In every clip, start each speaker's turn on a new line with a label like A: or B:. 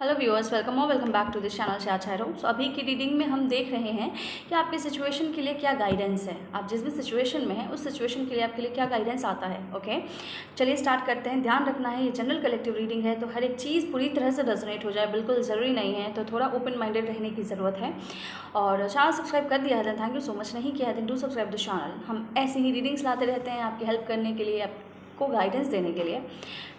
A: Hello viewers, welcome back to this channel चाचारो। So अभी की रीडिंग में हम देख रहे हैं कि आपकी सिचुएशन के लिए क्या गाइडेंस है। आप जिस भी सिचुएशन में हैं उस सिचुएशन के लिए आपके लिए क्या गाइडेंस आता है। ओके, चलिए स्टार्ट करते हैं। ध्यान रखना है, ये जनरल कलेक्टिव रीडिंग है, तो हर एक चीज़ पूरी तरह से रेजोनेट हो जाए बिल्कुल ज़रूरी नहीं है, तो थोड़ा ओपन माइंडेड रहने की ज़रूरत है। और चैनल सब्सक्राइब कर दिया है, थैंक यू सो मच। नहीं किया है डू सब्सक्राइब द चैनल। हम ऐसे ही रीडिंग्स लाते रहते हैं आपकी हेल्प करने के लिए, को गाइडेंस देने के लिए।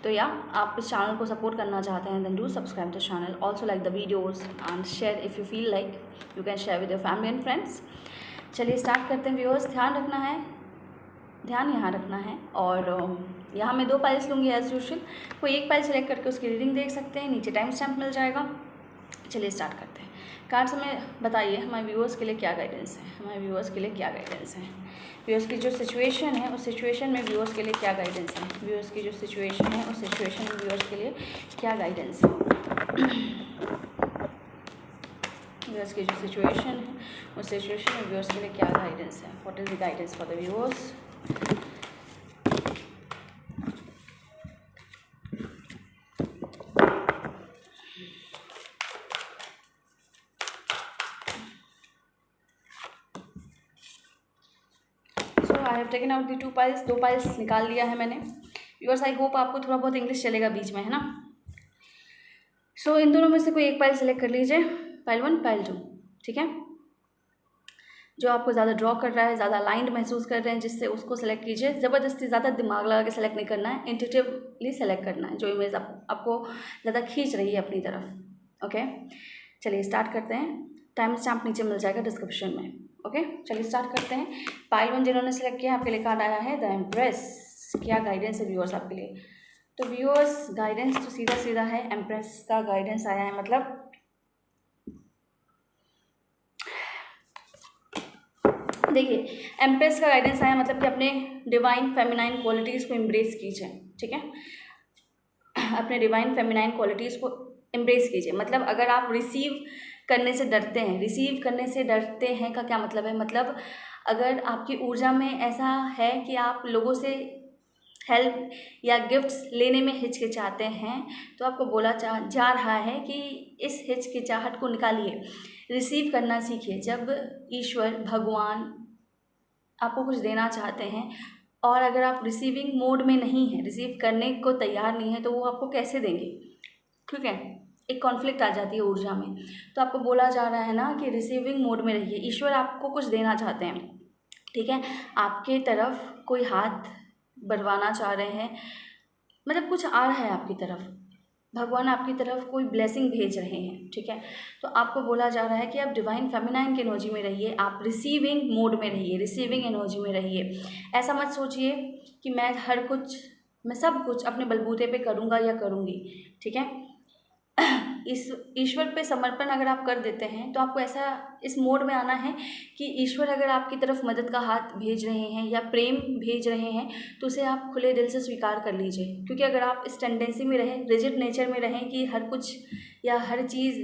A: तो या आप इस चैनल को सपोर्ट करना चाहते हैं then do subscribe the channel, also like the videos and share if you feel like you can share with your family and friends. चलिए स्टार्ट करते हैं व्यूअर्स। ध्यान रखना है, ध्यान यहाँ रखना है। और यहाँ मैं 2 पाइल्स लूँगी एज यूजुअल। कोई एक पाइल सेलेक्ट करके उसकी रीडिंग देख सकते हैं, नीचे टाइम स्टैम्प मिल जाएगा। चलिए स्टार्ट करते हैं। कार्ड्स हमें बताइए हमारे व्यूअर्स के लिए क्या गाइडेंस है, हमारे व्यूअर्स के लिए क्या गाइडेंस है। व्यूअर्स की जो सिचुएशन है उस सिचुएशन में व्यूअर्स के लिए क्या गाइडेंस है। व्यूअर्स की जो सिचुएशन है उस सिचुएशन में व्यूअर्स के लिए क्या गाइडेंस है। व्यूअर्स की जो सिचुएशन है उस सिचुएशन में व्यूअर्स के लिए क्या गाइडेंस है। What is the guidance for the viewers. I have taken out the 2 piles, 2 piles निकाल लिया है मैंने। व्यूअर्स आई होप आपको थोड़ा बहुत इंग्लिश चलेगा बीच में, है ना। सो इन दोनों में से कोई एक पाइल सेलेक्ट कर लीजिए, पाइल 1 पाइल 2, ठीक है। जो आपको ज़्यादा ड्रॉ कर रहा है, ज़्यादा अलाइंड महसूस कर रहे हैं जिससे उसको सेलेक्ट कीजिए। ज़बरदस्ती ज़्यादा दिमाग लगा के सेलेक्ट नहीं करना है, इंट्यूटिवली सेलेक्ट करना है जो इमेज आपको ज़्यादा खींच रही है अपनी तरफ। ओके, चलिए स्टार्ट करते हैं। टाइम स्टैम्प नीचे मिल जाएगा डिस्क्रिप्शन में। ओके, चलिए स्टार्ट करते हैं। पाइल 1 जिन्होंने सेलेक्ट किया आपके लिए कार्ड आया है द एम्प्रेस। क्या गाइडेंस है व्यूअर्स आपके लिए। तो व्यूअर्स गाइडेंस तो सीधा सीधा है, एम्प्रेस का गाइडेंस आया है। मतलब देखिए, एम्प्रेस का गाइडेंस आया मतलब कि अपने डिवाइन फेमिनाइन क्वालिटीज़ को एम्ब्रेस कीजिए, ठीक है। अपने डिवाइन फेमिनाइन क्वालिटीज़ को एम्ब्रेस कीजिए। मतलब अगर आप रिसीव करने से डरते हैं, रिसीव करने से डरते हैं का क्या मतलब है। मतलब अगर आपकी ऊर्जा में ऐसा है कि आप लोगों से हेल्प या गिफ्ट्स लेने में हिचकिचाते हैं, तो आपको बोला जा रहा है कि इस हिचकिचाहट को निकालिए, रिसीव करना सीखिए। जब ईश्वर भगवान आपको कुछ देना चाहते हैं और अगर आप रिसीविंग मोड में नहीं हैं, रिसीव करने को तैयार नहीं है, तो वो आपको कैसे देंगे, ठीक है। एक कॉन्फ्लिक्ट आ जाती है ऊर्जा में। तो आपको बोला जा रहा है ना कि रिसीविंग मोड में रहिए। ईश्वर आपको कुछ देना चाहते हैं, ठीक है। आपके तरफ कोई हाथ बढ़वाना चाह रहे हैं, मतलब कुछ आ रहा है आपकी तरफ, भगवान आपकी तरफ कोई ब्लेसिंग भेज रहे हैं, ठीक है। तो आपको बोला जा रहा है कि आप डिवाइन फेमिनाइन की एनर्जी में रहिए, आप रिसीविंग मोड में रहिए, रिसीविंग एनर्जी में रहिए। ऐसा मत सोचिए कि मैं सब कुछ अपने बलबूते पे करूँगा या करूँगी, ठीक है। इस ईश्वर पे समर्पण अगर आप कर देते हैं तो आपको ऐसा इस मोड में आना है कि ईश्वर अगर आपकी तरफ मदद का हाथ भेज रहे हैं या प्रेम भेज रहे हैं तो उसे आप खुले दिल से स्वीकार कर लीजिए। क्योंकि अगर आप इस टेंडेंसी में रहें, रिजिड नेचर में रहें कि हर कुछ या हर चीज़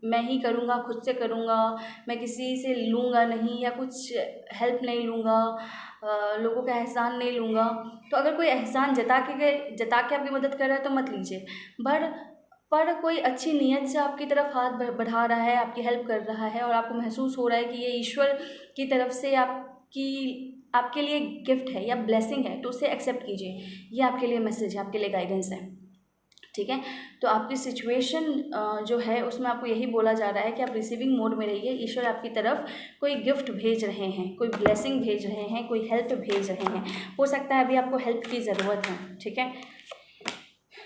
A: मैं ही करूँगा, खुद से करूँगा, मैं किसी से लूँगा नहीं या कुछ हेल्प नहीं लूँगा, लोगों का एहसान नहीं लूँगा, तो अगर कोई एहसान जता के आपकी मदद कर रहा है तो मत लीजिए। पर कोई अच्छी नीयत से आपकी तरफ हाथ बढ़ा रहा है, आपकी हेल्प कर रहा है और आपको महसूस हो रहा है कि ये ईश्वर की तरफ से आपके लिए गिफ्ट है या ब्लेसिंग है, तो उसे एक्सेप्ट कीजिए। ये आपके लिए मैसेज है, आपके लिए गाइडेंस है, ठीक है। तो आपकी सिचुएशन जो है उसमें आपको यही बोला जा रहा है कि आप रिसीविंग मोड में रहिए। ईश्वर आपकी तरफ कोई गिफ्ट भेज रहे हैं, कोई ब्लेसिंग भेज रहे हैं, कोई हेल्प भेज रहे हैं। हो सकता है अभी आपको हेल्प की ज़रूरत है, ठीक है।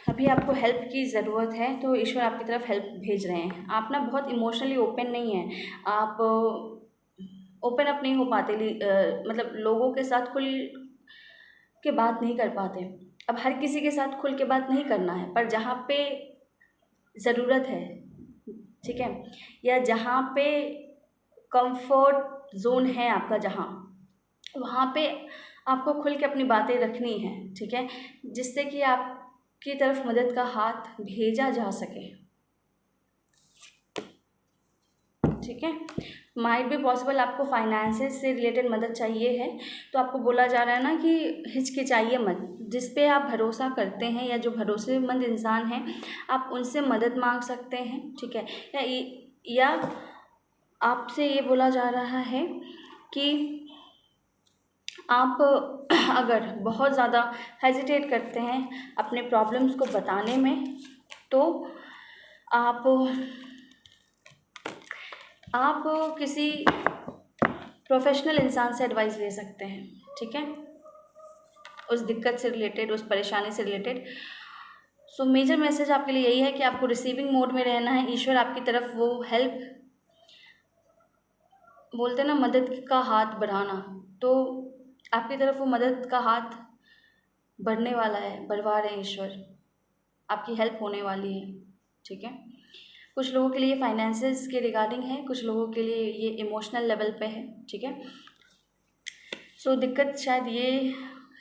A: अभी आपको हेल्प की ज़रूरत है तो ईश्वर आपकी तरफ हेल्प भेज रहे हैं। आप ना बहुत इमोशनली ओपन नहीं हैं, आप ओपन अप नहीं हो पाते, मतलब लोगों के साथ खुल के बात नहीं कर पाते। अब हर किसी के साथ खुल के बात नहीं करना है, पर जहाँ पे ज़रूरत है, ठीक है, या जहाँ पे कंफर्ट जोन है आपका, जहाँ वहाँ पे आपको खुल के अपनी बातें रखनी है, ठीक है, जिससे कि आपकी तरफ मदद का हाथ भेजा जा सके, ठीक है। माइट भी पॉसिबल आपको फाइनेंसेस से रिलेटेड मदद चाहिए है, तो आपको बोला जा रहा है ना कि हिचकिचाइए मत, जिस पे आप भरोसा करते हैं या जो भरोसेमंद इंसान हैं आप उनसे मदद मांग सकते हैं, ठीक है। या आपसे ये बोला जा रहा है कि आप अगर बहुत ज़्यादा हेजिटेट करते हैं अपने प्रॉब्लम्स को बताने में, तो आप किसी प्रोफेशनल इंसान से एडवाइस ले सकते हैं, ठीक है, उस दिक्कत से रिलेटेड, उस परेशानी से रिलेटेड। सो मेजर मैसेज आपके लिए यही है कि आपको रिसीविंग मोड में रहना है। ईश्वर आपकी तरफ वो हेल्प, बोलते हैं ना मदद का हाथ बढ़ाना, तो आपकी तरफ वो मदद का हाथ बढ़ने वाला है, बढ़वा रहे हैं ईश्वर, आपकी हेल्प होने वाली है, ठीक है। कुछ लोगों के लिए फाइनेंसेस के रिगार्डिंग है, कुछ लोगों के लिए ये इमोशनल लेवल पे है, ठीक है। सो दिक्कत शायद ये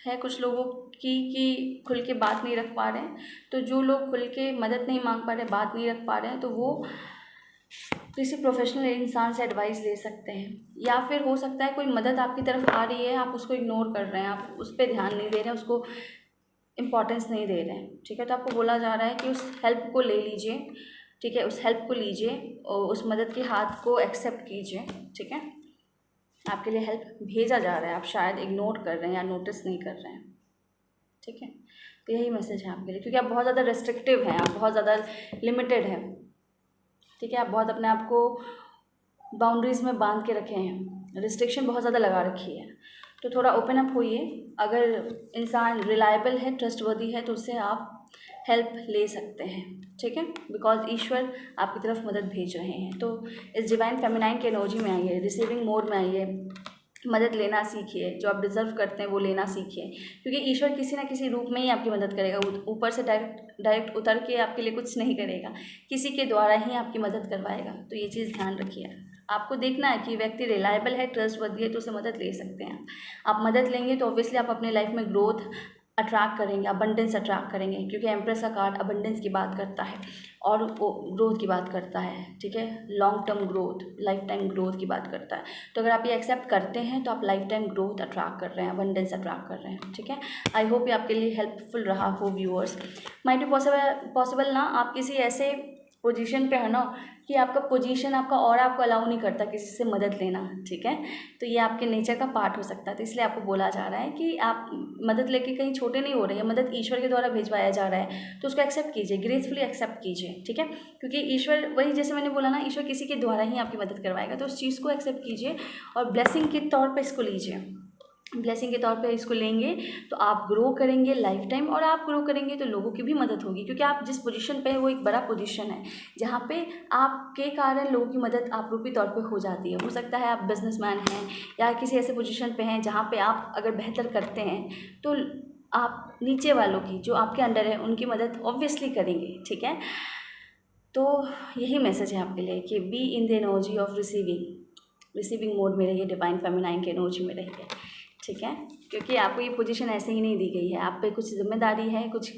A: है कुछ लोगों की कि खुल के बात नहीं रख पा रहे हैं, तो जो लोग खुल के मदद नहीं मांग पा रहे, बात नहीं रख पा रहे हैं, तो वो किसी प्रोफेशनल इंसान से एडवाइस ले सकते हैं। या फिर हो सकता है कोई मदद आपकी तरफ आ रही है, आप उसको इग्नोर कर रहे हैं, आप उस पर ध्यान नहीं दे रहे हैं, उसको इम्पोर्टेंस नहीं दे रहे हैं, ठीक है। तो आपको बोला जा रहा है कि उस हेल्प को ले लीजिए, ठीक है, उस हेल्प को लीजिए और उस मदद के हाथ को एक्सेप्ट कीजिए, ठीक है। आपके लिए हेल्प भेजा जा रहा है, आप शायद इग्नोर कर रहे हैं या नोटिस नहीं कर रहे हैं, ठीक है। तो यही मैसेज है आपके लिए, क्योंकि आप बहुत ज़्यादा रेस्ट्रिक्टिव हैं, आप बहुत ज़्यादा लिमिटेड हैं, ठीक है। आप बहुत अपने आप को बाउंड्रीज़ में बांध के रखे हैं, रिस्ट्रिक्शन बहुत ज़्यादा लगा रखी है। तो थोड़ा ओपन अप होइए, अगर इंसान रिलायबल है, ट्रस्टवर्दी है, तो उससे आप हेल्प ले सकते हैं, ठीक है, बिकॉज ईश्वर आपकी तरफ मदद भेज रहे हैं। तो इस डिवाइन फेमिनाइन के एनर्जी में आइए, रिसीविंग मोड में आइए, मदद लेना सीखिए, जो आप डिज़र्व करते हैं वो लेना सीखिए, क्योंकि ईश्वर किसी ना किसी रूप में ही आपकी मदद करेगा। ऊपर से डायरेक्ट उतर के आपके लिए कुछ नहीं करेगा, किसी के द्वारा ही आपकी मदद करवाएगा। तो ये चीज़ ध्यान रखिए। आपको देखना है कि व्यक्ति रिलायबल है, ट्रस्टवर्दी है, तो उसे मदद ले सकते हैं आप। मदद लेंगे तो ऑब्वियसली आप अपने लाइफ में ग्रोथ अट्रैक्ट करेंगे, अबंडेंस अट्रैक्ट करेंगे, क्योंकि एम्प्रेस का कार्ड अबंडेंस की बात करता है और वो ग्रोथ की बात करता है, ठीक है, long term growth, life time growth की बात करता है। तो अगर आप ये एक्सेप्ट करते हैं तो आप लाइफ टाइम ग्रोथ अट्रैक्ट कर रहे हैं, अबंडेंस अट्रैक्ट कर रहे हैं, ठीक है। आई होप ये आपके लिए हेल्पफुल रहा हो व्यूअर्स। माइट बी पॉसिबल ना आप किसी ऐसे पोजीशन पे है ना कि आपका पोजीशन, आपका और आपको अलाउ नहीं करता किसी से मदद लेना, ठीक है। तो ये आपके नेचर का पार्ट हो सकता है, तो इसलिए आपको बोला जा रहा है कि आप मदद लेके कहीं छोटे नहीं हो रहे हैं, मदद ईश्वर के द्वारा भिजवाया जा रहा है, तो उसको एक्सेप्ट कीजिए, ग्रेसफुली एक्सेप्ट कीजिए, ठीक है। क्योंकि ईश्वर, वही जैसे मैंने बोला ना, ईश्वर किसी के द्वारा ही आपकी मदद करवाएगा, तो उस चीज़ को एक्सेप्ट कीजिए और ब्लेसिंग के तौर पर इसको लीजिए। ब्लेसिंग के तौर पे इसको लेंगे तो आप ग्रो करेंगे लाइफ टाइम, और आप ग्रो करेंगे तो लोगों की भी मदद होगी, क्योंकि आप जिस पोजीशन पे है वो एक बड़ा पोजीशन है, जहाँ पे आपके कारण लोगों की मदद आप रूपी तौर पे हो जाती है। हो सकता है आप बिजनेसमैन हैं या किसी ऐसे पोजीशन पे हैं जहाँ पे आप अगर बेहतर करते हैं तो आप नीचे वालों की, जो आपके अंडर है, उनकी मदद ऑब्वियसली करेंगे, ठीक है। तो यही मैसेज है आपके लिए कि be in the energy of receiving mode में रहिए, डिवाइन फेमिनाइन के एनर्जी में रहिए, ठीक है। क्योंकि आपको ये पोजीशन ऐसे ही नहीं दी गई है, आप पे कुछ जिम्मेदारी है, कुछ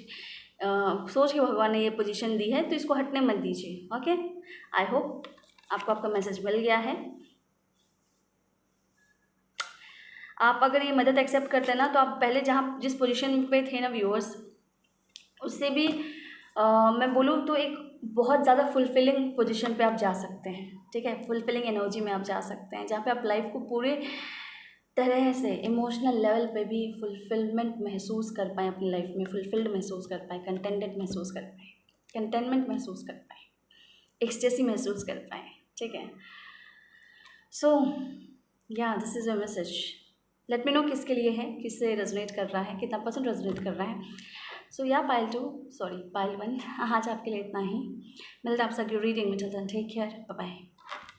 A: सोच के भगवान ने ये पोजीशन दी है, तो इसको हटने मत दीजिए, ओके। आई होप आपको आपका मैसेज मिल गया है। आप अगर ये मदद एक्सेप्ट करते हैं ना, तो आप पहले जहाँ जिस पोजीशन पे थे ना व्यूअर्स, उससे भी मैं बोलूँ तो एक बहुत ज़्यादा फुलफिलिंग पोजीशन पे आप जा सकते हैं, ठीक है। फुलफिलिंग एनर्जी में आप जा सकते हैं, जहाँ पे आप लाइफ को पूरे तरह से इमोशनल लेवल पे भी फुलफिलमेंट महसूस कर पाएँ, अपनी लाइफ में फुलफिल्ड महसूस कर पाएँ, कंटेंटेड महसूस कर पाएँ, कंटेनमेंट महसूस कर पाएँ, एक्सटेसी महसूस कर पाएँ, ठीक है। So yeah this is your message. Late me no किसके लिए है, किससे रेजोनेट कर रहा है, कितना % रेजोनेट कर रहा है। सो या पाइल 1 आज आपके लिए इतना ही। मिलता है आपसे अगली रीडिंग में। चलते हैं, टेक केयर, बाय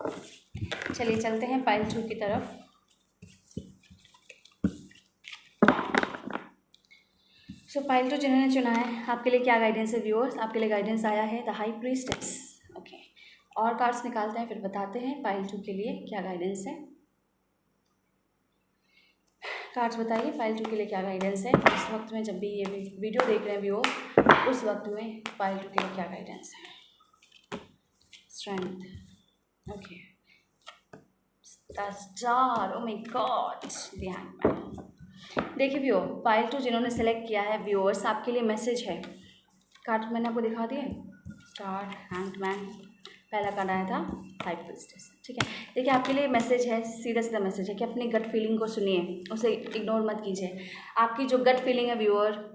A: बाय। चलिए चलते हैं पाइल 2 की तरफ। सो पाइल 2 जिन्होंने चुना है, आपके लिए क्या गाइडेंस है व्यूअर्स? आपके लिए गाइडेंस आया है द हाई प्रीस्टेस, ओके। और कार्ड्स निकालते हैं, फिर बताते हैं पाइल 2 के लिए क्या गाइडेंस है। कार्ड्स बताइए पाइल 2 के लिए क्या गाइडेंस है इस वक्त में, जब भी ये वीडियो देख रहे हैं व्यूअर, उस वक्त में पाइल 2 के लिए क्या गाइडेंस है। Strength, okay. The star, oh my God, the hangman. देखिए व्यूअर, पाइल 2 जिन्होंने सेलेक्ट किया है, व्यूअर्स आपके लिए मैसेज है। कार्ड मैंने आपको दिखा दिए, स्टार, हैंगमैन, पहला कार्ड आया था 5 पिस्टल्स, ठीक है। देखिए आपके लिए मैसेज है, सीधा सीधा मैसेज है कि अपनी गट फीलिंग को सुनिए, उसे इग्नोर मत कीजिए। आपकी जो गट फीलिंग है व्यूअर,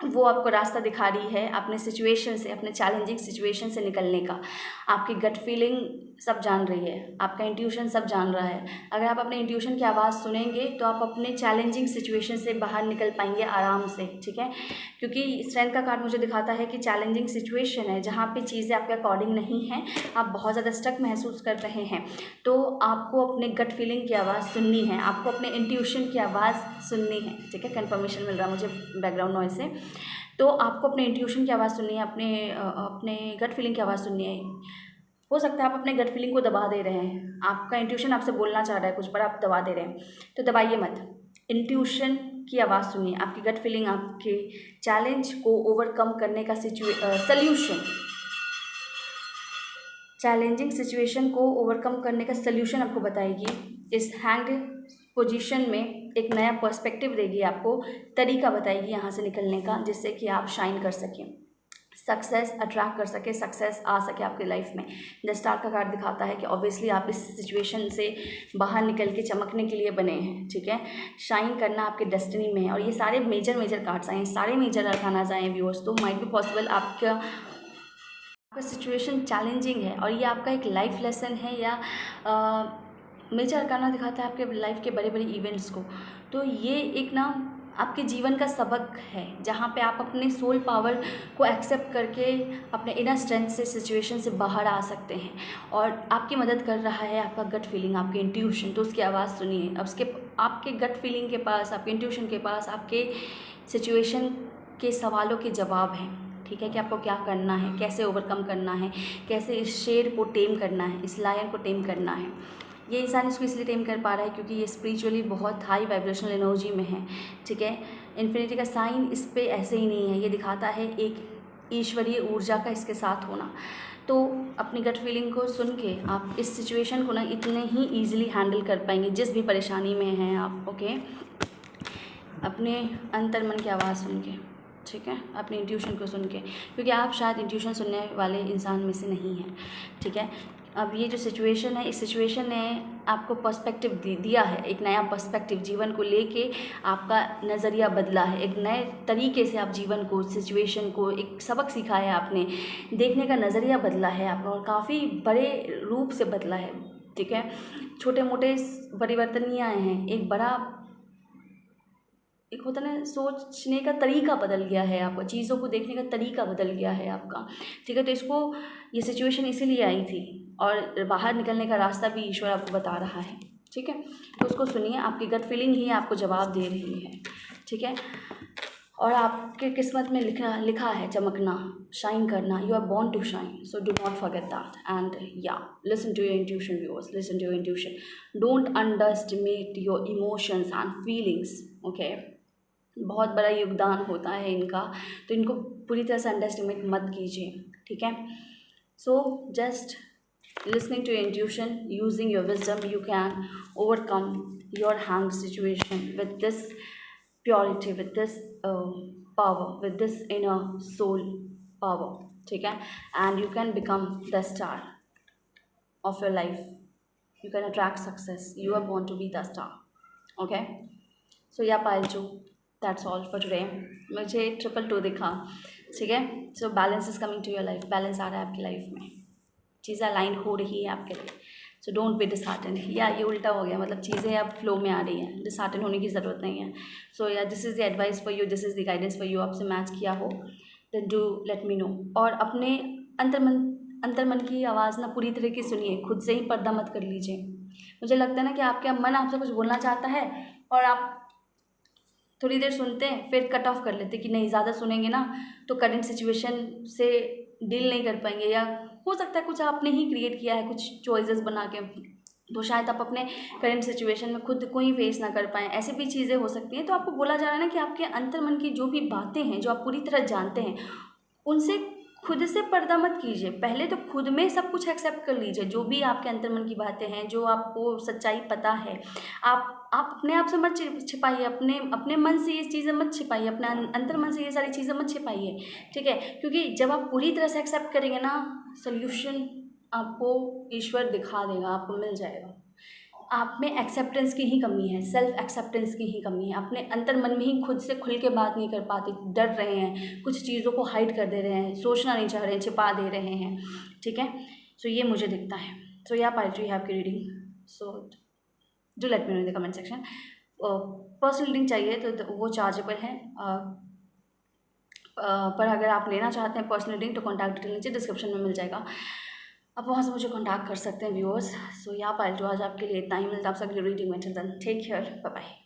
A: वो आपको रास्ता दिखा रही है अपने सिचुएशन से, अपने चैलेंजिंग सिचुएशन से निकलने का। आपकी गट फीलिंग सब जान रही है, आपका इंट्यूशन सब जान रहा है। अगर आप अपने इंट्यूशन की आवाज़ सुनेंगे तो आप अपने चैलेंजिंग सिचुएशन से बाहर निकल पाएंगे आराम से, ठीक है। क्योंकि स्ट्रेंथ का कार्ड मुझे दिखाता है कि चैलेंजिंग सिचुएशन है जहाँ पे चीज़ें आपके अकॉर्डिंग नहीं हैं, आप बहुत ज़्यादा स्टक महसूस कर रहे हैं, तो आपको अपने गट फीलिंग की आवाज़ सुननी है, आपको अपने इंट्यूशन की आवाज़ सुननी है, ठीक है। कन्फर्मेशन मिल रहा है मुझे बैकग्राउंड नॉइज से। तो आपको अपने इंट्यूशन की आवाज़ सुननी है, अपने गट फीलिंग की आवाज़ सुननी है। हो सकता है आप अपने गट फीलिंग को दबा दे रहे हैं, आपका इंट्यूशन आपसे बोलना चाह रहा है कुछ, पर आप दबा दे रहे हैं, तो दबाइए मत, इंट्यूशन की आवाज़ सुनिए। आपकी गट फीलिंग आपके चैलेंज को ओवरकम करने का सल्यूशन, चैलेंजिंग सिचुएशन को ओवरकम करने का सल्यूशन आपको बताएगी। इस हैंग्ड पोजीशन में एक नया पर्सपेक्टिव देगी, आपको तरीका बताएगी यहाँ से निकलने का, जिससे कि आप शाइन कर सकें, सक्सेस अट्रैक्ट कर सके, सक्सेस आ सके आपकी लाइफ में। द स्टार का कार्ड दिखाता है कि ऑब्वियसली आप इस सिचुएशन से बाहर निकल के चमकने के लिए बने हैं, ठीक है। शाइन करना आपके डेस्टिनी में है। और ये सारे मेजर कार्ड्स आए, सारे मेजर अरकानाज आए व्यूअर्स, तो माइट बी पॉसिबल आपका सिचुएशन चैलेंजिंग है और ये आपका एक लाइफ लेसन है, या मेजर अरकाना दिखाता है आपके लाइफ के बड़े बड़े इवेंट्स को। तो ये एक ना आपके जीवन का सबक है, जहाँ पे आप अपने सोल पावर को एक्सेप्ट करके अपने इनर स्ट्रेंथ से सिचुएशन से बाहर आ सकते हैं। और आपकी मदद कर रहा है आपका गट फीलिंग, आपके इंट्यूशन, तो उसकी आवाज़ सुनिए। अब उसके आपके गट फीलिंग के पास, आपके इंट्यूशन के पास आपके सिचुएशन के सवालों के जवाब हैं, ठीक है, कि आपको क्या करना है, कैसे ओवरकम करना है, कैसे इस शेर को टेम करना है, इस लायन को टेम करना है। ये इंसान इसको इसलिए टेम कर पा रहा है क्योंकि ये स्पिरिचुअली बहुत हाई वाइब्रेशनल एनर्जी में है, ठीक है। इन्फिनिटी का साइन इस पे ऐसे ही नहीं है, ये दिखाता है एक ईश्वरीय ऊर्जा का इसके साथ होना। तो अपनी गट फीलिंग को सुन के आप इस सिचुएशन को ना इतने ही ईजिली हैंडल कर पाएंगे, जिस भी परेशानी में हैं आप, ओके। अपने अंतर्मन की आवाज़ सुन के, ठीक है, अपने इंट्यूशन को सुन के, क्योंकि आप शायद इंट्यूशन सुनने वाले इंसान में से नहीं हैं, ठीक है। अब ये जो सिचुएशन है, इस सिचुएशन ने आपको पर्सपेक्टिव दिया है, एक नया पर्सपेक्टिव, जीवन को लेके आपका नज़रिया बदला है, एक नए तरीके से आप जीवन को, सिचुएशन को, एक सबक सीखा है आपने, देखने का नज़रिया बदला है आपका, और काफ़ी बड़े रूप से बदला है, ठीक है। छोटे मोटे परिवर्तन नहीं आए हैं, एक बड़ा, एक होता ना, सोचने का तरीका बदल गया है आपका, चीज़ों को देखने का तरीका बदल गया है आपका, ठीक है। तो इसको, ये सिचुएशन इसीलिए आई थी और बाहर निकलने का रास्ता भी ईश्वर आपको बता रहा है, ठीक है। तो उसको सुनिए, आपकी गट फीलिंग ही आपको जवाब दे रही है, ठीक है। और आपके किस्मत में लिखा है चमकना, शाइन करना, you are born to shine, so do not forget that. And yeah, listen to your intuition viewers, listen to your intuition, don't underestimate your emotions and feelings, okay. बहुत बड़ा योगदान होता है इनका, तो इनको पूरी तरह से अंडरएस्टिमेट मत कीजिए, ठीक है। So just listening to your intuition, using your wisdom, you can overcome your hanged situation with this purity, with this power, with this inner soul power, ठीक है। and you can become the star of your life, you can attract success, you are born to be the star, okay। so yeah Pailchu, that's all for today। मुझे 222 दिखा, ठीक है। so balance is coming to your life, balance आ रहा है आपकी life में, चीज़ें align हो रही है आपके लिए, सो डोंट बी डिसहार्टेंड। या ये उल्टा हो गया, मतलब चीज़ें अब फ्लो में आ रही हैं, डिसहार्टेंड होने की ज़रूरत नहीं है। So yeah, this is the advice for you, this is the guidance for you. आपसे मैच किया हो then do let me know. और अपने अंतर्मन की आवाज़ ना पूरी तरीके से सुनिए, खुद से ही पर्दा मत कर लीजिए। मुझे लगता है ना कि आपका मन आपसे कुछ बोलना चाहता है और आप थोड़ी देर सुनते हैं, फिर कट ऑफ कर लेते कि नहीं, ज़्यादा सुनेंगे ना तो करंट सिचुएशन से डील नहीं कर पाएंगे, या हो सकता है कुछ आपने ही क्रिएट किया है, कुछ चॉइसेस बना के, तो शायद आप अपने करंट सिचुएशन में खुद को ही फेस ना कर पाएँ, ऐसी भी चीज़ें हो सकती हैं। तो आपको बोला जा रहा है ना कि आपके अंतर्मन की जो भी बातें हैं, जो आप पूरी तरह जानते हैं, उनसे खुद से पर्दा मत कीजिए, पहले तो खुद में सब कुछ एक्सेप्ट कर लीजिए, जो भी आपके अंतर मन की बातें हैं, जो आपको सच्चाई पता है, आप अपने आप से मत छिपाइए, अपने मन से ये चीज़ें मत छिपाइए, अपने अंतर मन से ये सारी चीज़ें मत छिपाइए, ठीक है। क्योंकि जब आप पूरी तरह से एक्सेप्ट करेंगे ना, सोल्यूशन आपको ईश्वर दिखा देगा, आपको मिल जाएगा। आप में एक्सेप्टेंस की ही कमी है, सेल्फ एक्सेप्टेंस की ही कमी है, अपने अंतर मन में ही खुद से खुल के बात नहीं कर पाते, डर रहे हैं, कुछ चीज़ों को हाइड कर दे रहे हैं, सोचना नहीं चाह रहे हैं, छिपा दे रहे हैं, ठीक है। सो ये मुझे दिखता है। सो या पाइल यू हैव की reading, so do let me no in the comment section. Personal reading चाहिए तो वो चार्जेबल है, पर अगर आप लेना चाहते हैं पर्सनल रीडिंग तो कॉन्टैक्ट डिटेल नीचे डिस्क्रिप्शन में मिल जाएगा, आप वहाँ से मुझे कॉन्टैक्ट कर सकते हैं व्यूअर्स। सो यहाँ पर जो आज आपके लिए इतना ही मिलता है, आप सबकी रीडिंग में। Take care, bye bye.